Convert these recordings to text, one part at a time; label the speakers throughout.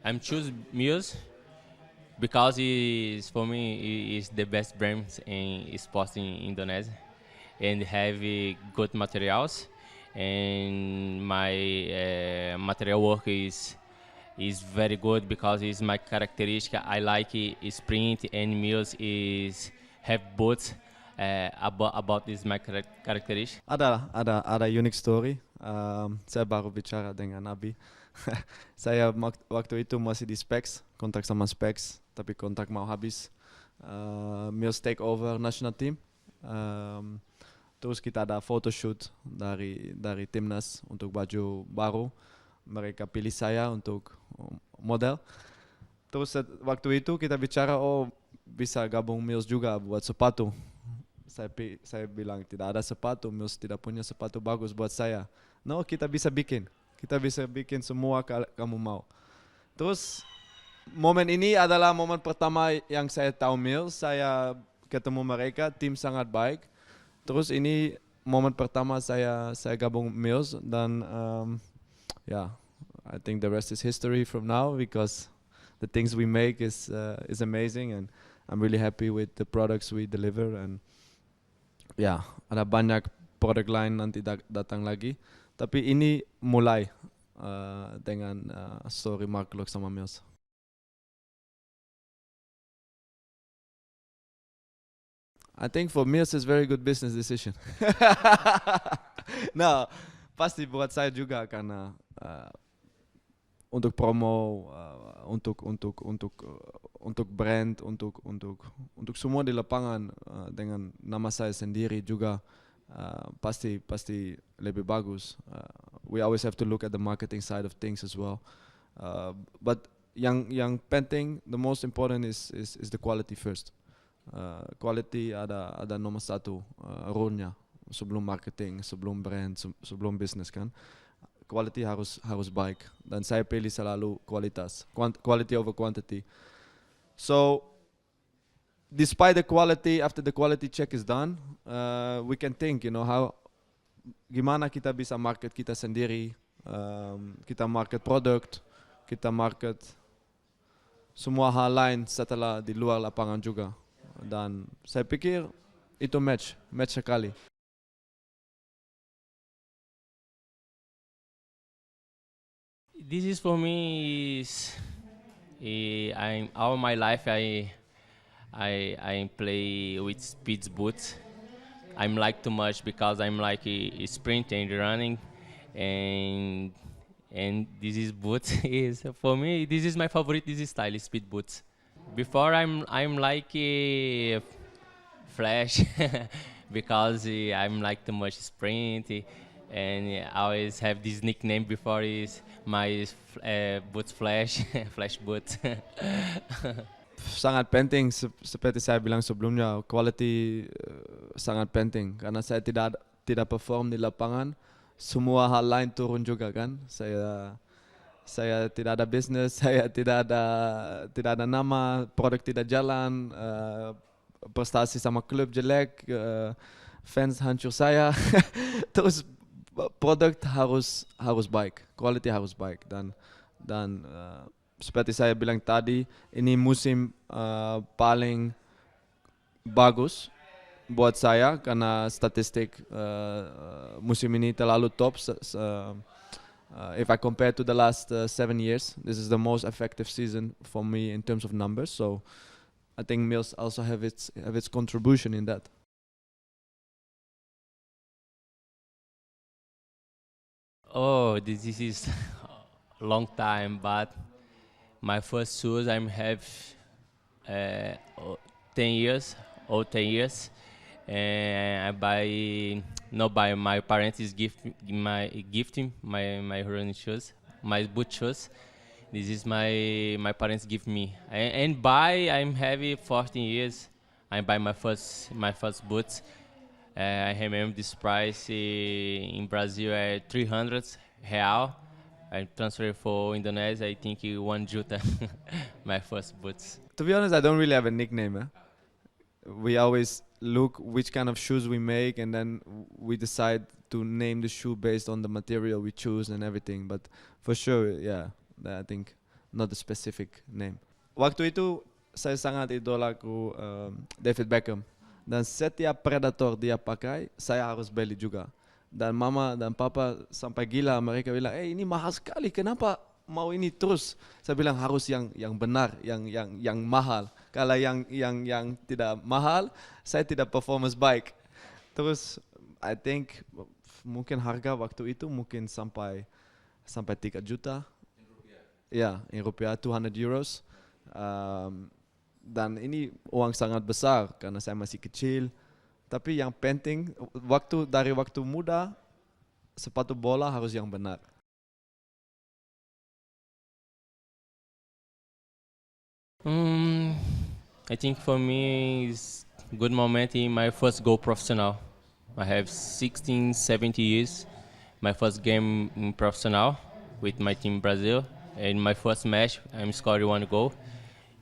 Speaker 1: I'm choose Muse because it's for me is the best brand in sports in Indonesia and have good materials and my material work is very good because it's my characteristic. I like sprint and Muse is have both about this my characteristic.
Speaker 2: Ada unique story. Saya baru bicara dengan Abi. Saya waktu itu masih di Specs, kontak sama Specs, tapi kontak mau habis. Mills take over national team. Um, Terus kita ada photoshoot dari timnas untuk baju baru. Mereka pilih saya untuk model. Terus waktu itu kita bicara, oh bisa gabung Mills juga buat sepatu. Saya bilang tidak ada sepatu, Mills tidak punya sepatu bagus buat saya. No, kita bisa bikin semua kamu mau. Terus momen ini adalah momen pertama yang saya tahu Mills, saya ketemu mereka, tim sangat baik. Terus ini momen pertama saya gabung Mills dan yeah, I think the rest is history from now because the things we make is amazing and I'm really happy with the products we deliver and ya ada banyak produk lain nanti datang lagi. Tapi ini mulai dengan story Mark Lock sama Mills. I think for Mills is very good business decision. Nah, pasti buat saya juga karena untuk promo, untuk brand, untuk semua di lapangan dengan nama saya sendiri juga pasti lebih bagus. We always have to look at the marketing side of things as well. But yang penting, the most important is the quality first. Quality ada nomor satu rule-nya sebelum marketing, sebelum brand, sebelum business kan. Quality harus baik dan saya pilih selalu kualitas, quality over quantity. So despite the quality, after the quality check is done, we can think, how gimana kita bisa market kita sendiri, kita market product, kita market semua hal lain setelah di luar lapangan juga. Dan saya pikir itu match sekali.
Speaker 1: This is for me is I'm all my life I play with speed boots. I'm like too much because I'm like a sprint and running, and this is boots is for me. This is my favorite. This is style speed boots. Before I'm like a flash because I'm like too much sprint and I always have this nickname before is my boots flash flash boots.
Speaker 2: Sangat penting seperti saya bilang sebelumnya, quality sangat penting karena saya tidak perform di lapangan, semua hal lain turun juga kan. Saya tidak ada bisnis, saya tidak ada nama, produk tidak jalan, prestasi sama klub jelek, fans hancur saya. Terus produk harus baik, quality harus baik dan seperti saya bilang tadi, ini musim paling bagus buat saya karena statistik musim ini terlalu top. If I compare to the last 7 years, this is the most effective season for me in terms of numbers. So I think Mills also have its contribution in that.
Speaker 1: Oh, this is a long time, but my first shoes I have uh, o- 10 years, old 10 years, and I buy not buy my parents is gifting my running shoes, my boot shoes. This is my parents give me, and buy I'm heavy 14 years. I buy my first boots. I remember this price in Brazil at 300 real. I transfer for Indonesia. I think 1 juta. My first boots.
Speaker 2: To be honest, I don't really have a nickname. We always look which kind of shoes we make and then we decide to name the shoe based on the material we choose and everything. But for sure, yeah, I think not a specific name. Waktu itu saya sangat idolaku David Beckham. Dan setiap predator dia pakai, saya harus beli juga. Dan mama dan papa sampai gila, mereka bilang, ini mahal sekali, kenapa mau ini terus? Saya bilang harus yang benar, yang mahal. Kalau yang tidak mahal, saya tidak performance baik. Terus I think mungkin harga waktu itu mungkin sampai 3 juta. Ya, in rupiah 200 euros. Dan ini uang sangat besar karena saya masih kecil. Tapi yang penting dari waktu muda sepatu bola harus yang benar.
Speaker 1: I think for me is good moment in my first goal professional. I have 16, 17 years. My first game in professional with my team Brazil. In my first match, I'm scoring 1 goal.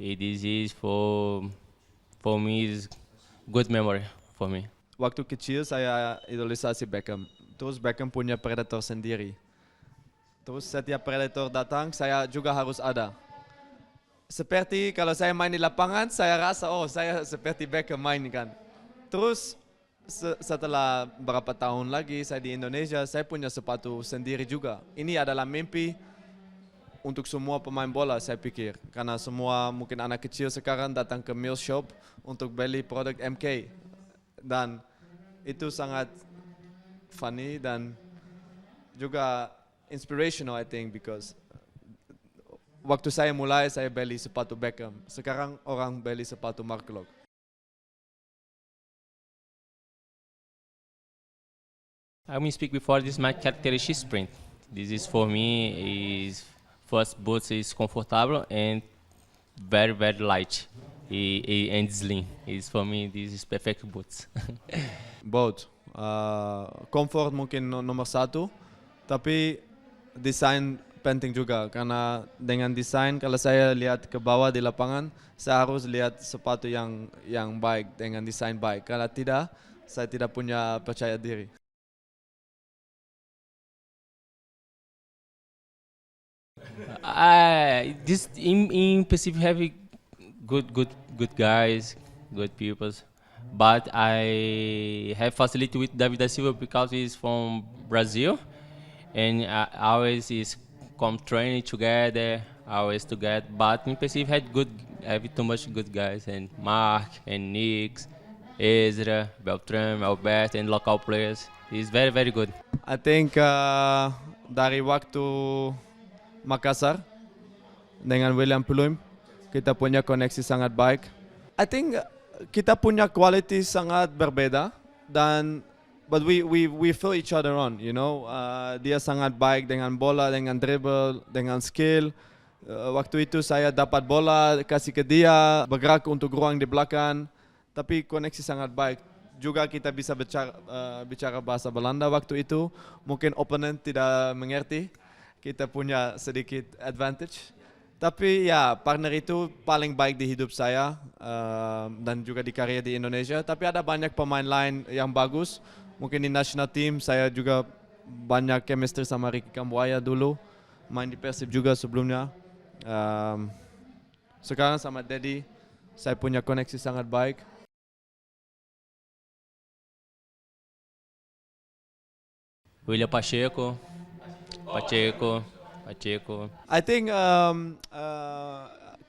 Speaker 1: This is for me is good memory for me.
Speaker 2: Waktu kecil saya idolisasi Beckham. Terus Beckham punya predator sendiri. Terus setiap predator datang, saya juga harus ada. Seperti kalau saya main di lapangan, saya rasa saya seperti Beckham main kan. Terus setelah berapa tahun lagi saya di Indonesia, saya punya sepatu sendiri juga. Ini adalah mimpi untuk semua pemain bola saya pikir. Karena semua mungkin anak kecil sekarang datang ke Mills Shop untuk beli produk MK. Dan itu sangat funny dan juga inspirational I think because waktu saya mulai saya beli sepatu Beckham. Sekarang orang beli sepatu Mark Locke.
Speaker 1: I will speak before this my characteristic sprint. This is for me is first boots is comfortable and very light and slim. Is for me this is perfect boots.
Speaker 2: Both. Comfort mungkin nomor 1, tapi desain penting juga karena dengan desain kalau saya lihat ke bawah di lapangan saya harus lihat sepatu yang baik dengan desain baik. Kalau tidak, saya tidak punya percaya diri.
Speaker 1: This in Pacific have good guys, good people, but I have facility with David da Silva because he's from Brazil, and I always is come training together, always together. But in Pacific have too much good guys and Mark and Nix, Ezra, Beltran, Albert, and local players. He's very good.
Speaker 2: I think dari waktu Makassar dengan William Pluim kita punya koneksi sangat baik. I think kita punya quality sangat berbeda dan but we feel each other on, you know. Dia sangat baik dengan bola, dengan dribble, dengan skill. Waktu itu saya dapat bola kasih ke dia, bergerak untuk ruang di belakang, tapi koneksi sangat baik. Juga kita bisa bicara bahasa Belanda waktu itu. Mungkin opponent tidak mengerti. Kita punya sedikit advantage. Tapi ya partner itu paling baik di hidup saya dan juga di karir di Indonesia. Tapi ada banyak pemain lain yang bagus. Mungkin di national team saya juga banyak chemistry sama Ricky Kambuaya dulu. Main di Persib juga sebelumnya. Sekarang sama Dedi saya punya koneksi sangat baik.
Speaker 1: William Pacheco.
Speaker 2: I think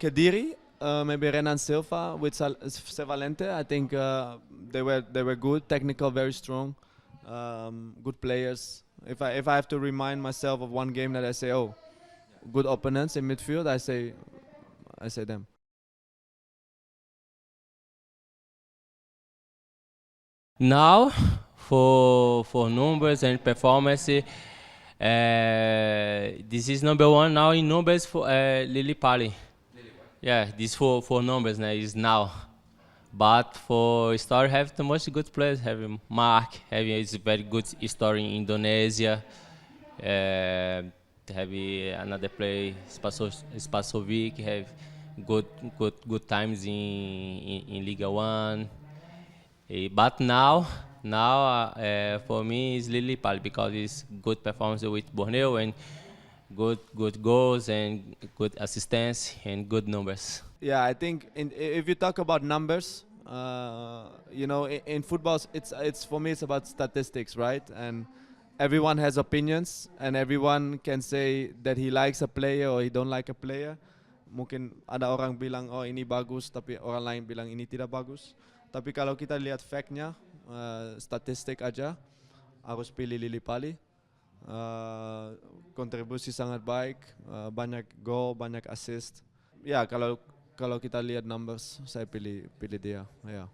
Speaker 2: Kediri, maybe Renan Silva with Sevalente. I think they were good, technical, very strong, good players. If I have to remind myself of one game that I say, good opponents in midfield, I say them.
Speaker 1: Now, for numbers and performance. This is number 1 now in numbers for Lily Pali. Yeah, this for numbers now is now. But for story, have the most good players. Have Mark, have is very good story in Indonesia. Have another player, Spasovic, have good times in Liga 1. But now for me is Lily Pali because it's good performance with Borneo and good goals and good assistance and good numbers.
Speaker 2: Yeah, I think if you talk about numbers, you know, in football, it's for me it's about statistics, right? And everyone has opinions, and everyone can say that he likes a player or he don't like a player. Mungkin ada orang bilang oh ini bagus, tapi orang lain bilang ini tidak bagus. Tapi kalau kita lihat fact-nya, statistik aja, harus pilih Lili Pali. Kontribusi sangat baik, banyak goal, banyak assist. Ya kalau kalau kita lihat numbers, saya pilih dia. Ya.